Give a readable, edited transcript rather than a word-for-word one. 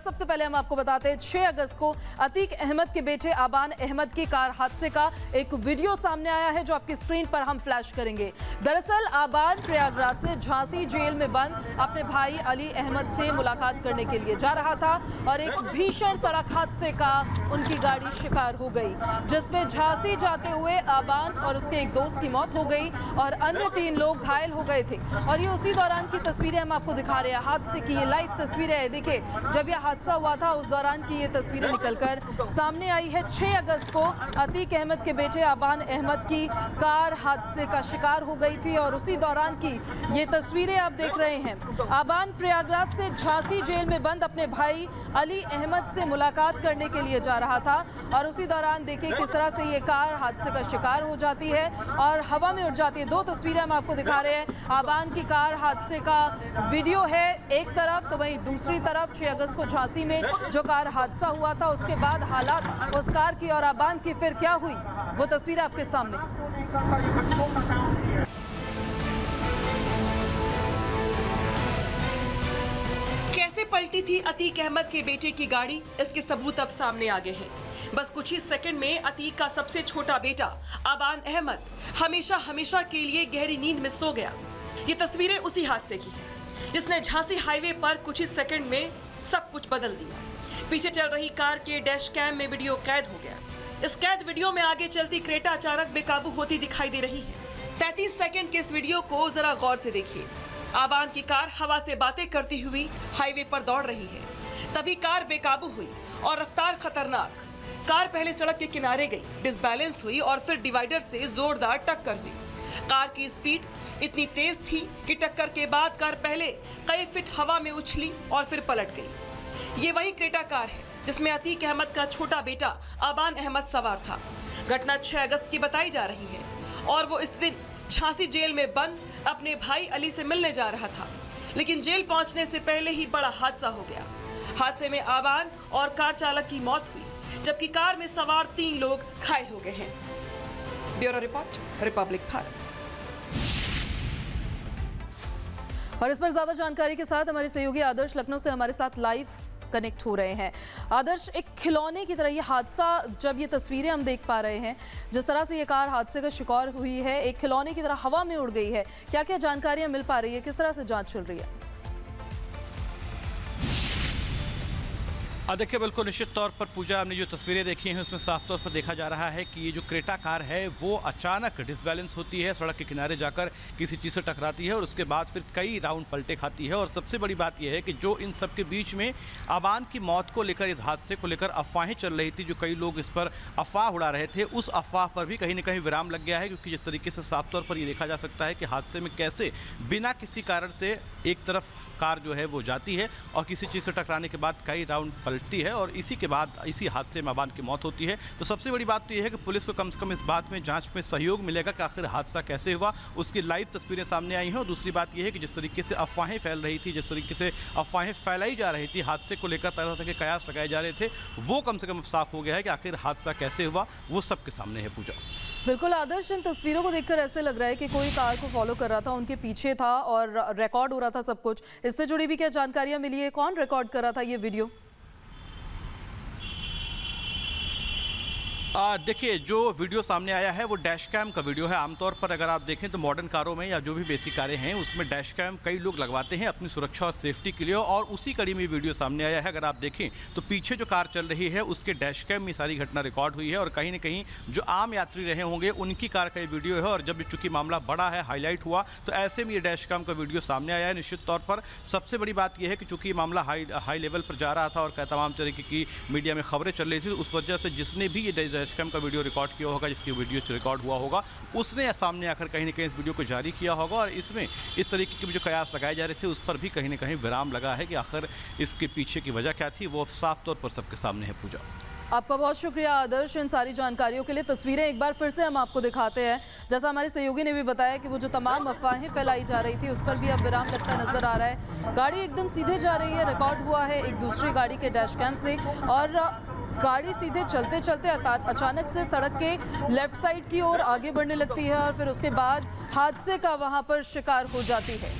सबसे पहले हम आपको बताते हैं 6 अगस्त को अतीक अहमद के बेटे आबान अहमद की कार हादसे का एक वीडियो सामने आया है जो आपकी स्क्रीन पर हम फ्लैश करेंगे। दरअसल आबान प्रयागराज से झांसी जेल में बंद अपने भाई अली अहमद से मुलाकात करने के लिए जा रहा था और एक भीषण सड़क हादसे का उनकी गाड़ी शिकार हो गई, जिसमें झांसी जाते हुए आबान और उसके एक दोस्त की मौत हो गई और अन्य 3 लोग घायल हो गए थे। और ये उसी दौरान की तस्वीरें हम आपको दिखा रहे हैं, हादसे की ये लाइव तस्वीरें हैं। देखिए, जब यह हादसा हुआ था उस दौरान की ये तस्वीरें निकलकर सामने आई है। 6 अगस्त को अतीक अहमद के बेटे आबान अहमद की कार हादसे का शिकार हो गई थी और उसी दौरान की ये तस्वीरें आप देख रहे हैं। आबान प्रयागराज से झांसी जेल में बंद अपने भाई अली अहमद से मुलाकात करने के लिए जा रहा था और उसी दौरान देखिए किस तरह से ये कार हादसे का शिकार हो जाती है और हवा में उड़ जाती है। 2 तस्वीरें हम आपको दिखा रहे हैं। आबान की कार हादसे का वीडियो है एक तरफ, तो वहीं दूसरी तरफ 6 अगस्त को झांसी में जो कार हादसा हुआ था उसके बाद हालात उस कार की और आबान की फिर क्या हुई, वो तस्वीर आपके सामने। कैसे पलटी थी अतीक अहमद के बेटे की गाड़ी, इसके सबूत अब सामने आ गए हैं। बस कुछ ही सेकंड में अतीक का सबसे छोटा बेटा आबान अहमद हमेशा के लिए गहरी नींद में सो गया। ये तस्वीरें उसी हादसे की हैं जिसने झांसी हाईवे पर कुछ ही सेकंड में सब कुछ बदल दिया। पीछे चल रही कार के डैश कैम में वीडियो कैद हो गया। इस कैद वीडियो में आगे चलती क्रेटा अचानक बेकाबू होती दिखाई दे रही है। 33 सेकंड के इस वीडियो को जरा गौर से देखिए। आबान की कार हवा से बातें करती हुई हाईवे पर दौड़ रही है, तभी कार बेकाबू हुई और रफ्तार खतरनाक। कार पहले सड़क के किनारे गई, डिसबैलेंस हुई और फिर डिवाइडर से जोरदार टक्कर हुई। कार की स्पीड इतनी तेज थी कि टक्कर के बाद कार पहले कई फीट हवा में उछली और फिर पलट गई। ये वही क्रेटा कार है जिसमें अतीक अहमद का छोटा बेटा आबान अहमद सवार था। घटना 6 अगस्त की बताई जा रही है और वो इस दिन झांसी जेल में बंद अपने भाई अली से मिलने जा रहा था, लेकिन जेल पहुंचने से पहले ही बड़ा हादसा हो गया। हादसे में आबान और कार चालक की मौत हुई, जबकि कार में सवार 3 लोग घायल हो गए हैं। Bureau report, Republic Bharat. और इस पर ज्यादा जानकारी के साथ हमारे सहयोगी आदर्श लखनऊ से हमारे साथ लाइव कनेक्ट हो रहे हैं। आदर्श, एक खिलौने की तरह ये हादसा, जब ये तस्वीरें हम देख पा रहे हैं जिस तरह से ये कार हादसे का शिकार हुई है, एक खिलौने की तरह हवा में उड़ गई है, क्या क्या जानकारियां मिल पा रही है, किस तरह से जांच चल रही है? देखिए, बिल्कुल निश्चित तौर पर पूजा, हमने जो तस्वीरें देखी हैं उसमें साफ तौर पर देखा जा रहा है कि ये जो क्रेटा कार है वो अचानक डिसबैलेंस होती है, सड़क के किनारे जाकर किसी चीज़ से टकराती है और उसके बाद फिर कई राउंड पलटे खाती है। और सबसे बड़ी बात यह है कि जो इन सब के बीच में आबान की मौत को लेकर, इस हादसे को लेकर अफवाहें चल रही थी, जो कई लोग इस पर अफवाह उड़ा रहे थे, उस अफवाह पर भी कहीं ना कहीं विराम लग गया है। क्योंकि जिस तरीके से साफ तौर पर ये देखा जा सकता है कि हादसे में कैसे बिना किसी कारण से एक तरफ कार जो है वो जाती है और किसी चीज़ से टकराने के बाद कई राउंड पलटती है और इसी के बाद इसी हादसे में आबान की मौत होती है। तो सबसे बड़ी बात तो यह है कि पुलिस को कम से कम इस बात में, जांच में सहयोग मिलेगा कि आखिर हादसा कैसे हुआ, उसकी लाइव तस्वीरें सामने आई हैं। और दूसरी बात यह है कि जिस तरीके से अफवाहें फैल रही थी, जिस तरीके से अफवाहें फैलाई जा रही थी, हादसे को लेकर तरह तरह के कयास लगाए जा रहे थे, वो कम से कम साफ हो गया है कि आखिर हादसा कैसे हुआ, वो सबके सामने है। पूजा, बिल्कुल आदर्श, इन तस्वीरों को देखकर ऐसे लग रहा है कि कोई कार को फॉलो कर रहा था, उनके पीछे था और रिकॉर्ड हो रहा था सब कुछ। इससे जुड़ी भी क्या जानकारियां मिली है, कौन रिकॉर्ड कर रहा था ये वीडियो? देखिए, जो वीडियो सामने आया है वो डैश कैम का वीडियो है। आमतौर पर अगर आप देखें तो मॉडर्न कारों में या जो भी बेसिक कारें हैं उसमें डैश कैम कई लोग लगवाते हैं अपनी सुरक्षा और सेफ्टी के लिए, और उसी कड़ी में वीडियो सामने आया है। अगर आप देखें तो पीछे जो कार चल रही है उसके डैश कैम में सारी घटना रिकॉर्ड हुई है और कहीं ना कहीं जो आम यात्री रहे होंगे उनकी कार का ये वीडियो है। और जब चूंकि मामला बड़ा है, हाईलाइट हुआ, तो ऐसे में ये डैश कैम का वीडियो सामने आया है। निश्चित तौर पर सबसे बड़ी बात यह है कि चूंकि मामला हाई लेवल पर जा रहा था और तमाम तरीके की मीडिया में खबरें चल रही थी, उस वजह से जिसने भी ये डैश कैम का वीडियो रिकॉर्ड किया होगा, जिसकी वीडियो रिकॉर्ड हुआ होगा, उसने सामने आकर कहीं ना कहीं इस वीडियो को जारी किया होगा। और इसमें इस तरीके के जो कयास लगाए जा रहे थे उस पर भी कहीं ना कहीं विराम लगा है कि आखिर इसके पीछे की वजह क्या थी, वो साफ तौर पर सबके सामने है। पूजा, आपका बहुत शुक्रिया आदर्श इन सारी जानकारियों के लिए। तस्वीरें एक बार फिर से हम आपको दिखाते हैं। जैसा हमारे सहयोगी ने भी बताया कि वो जो तमाम अफवाहें फैलाई जा रही थी उस पर भी अब विराम लगता नजर आ रहा है। गाड़ी एकदम सीधे जा रही है, रिकॉर्ड हुआ है एक दूसरी गाड़ी के डैश कैम से, और गाड़ी सीधे चलते चलते अचानक से सड़क के लेफ्ट साइड की ओर आगे बढ़ने लगती है और फिर उसके बाद हादसे का वहां पर शिकार हो जाती है।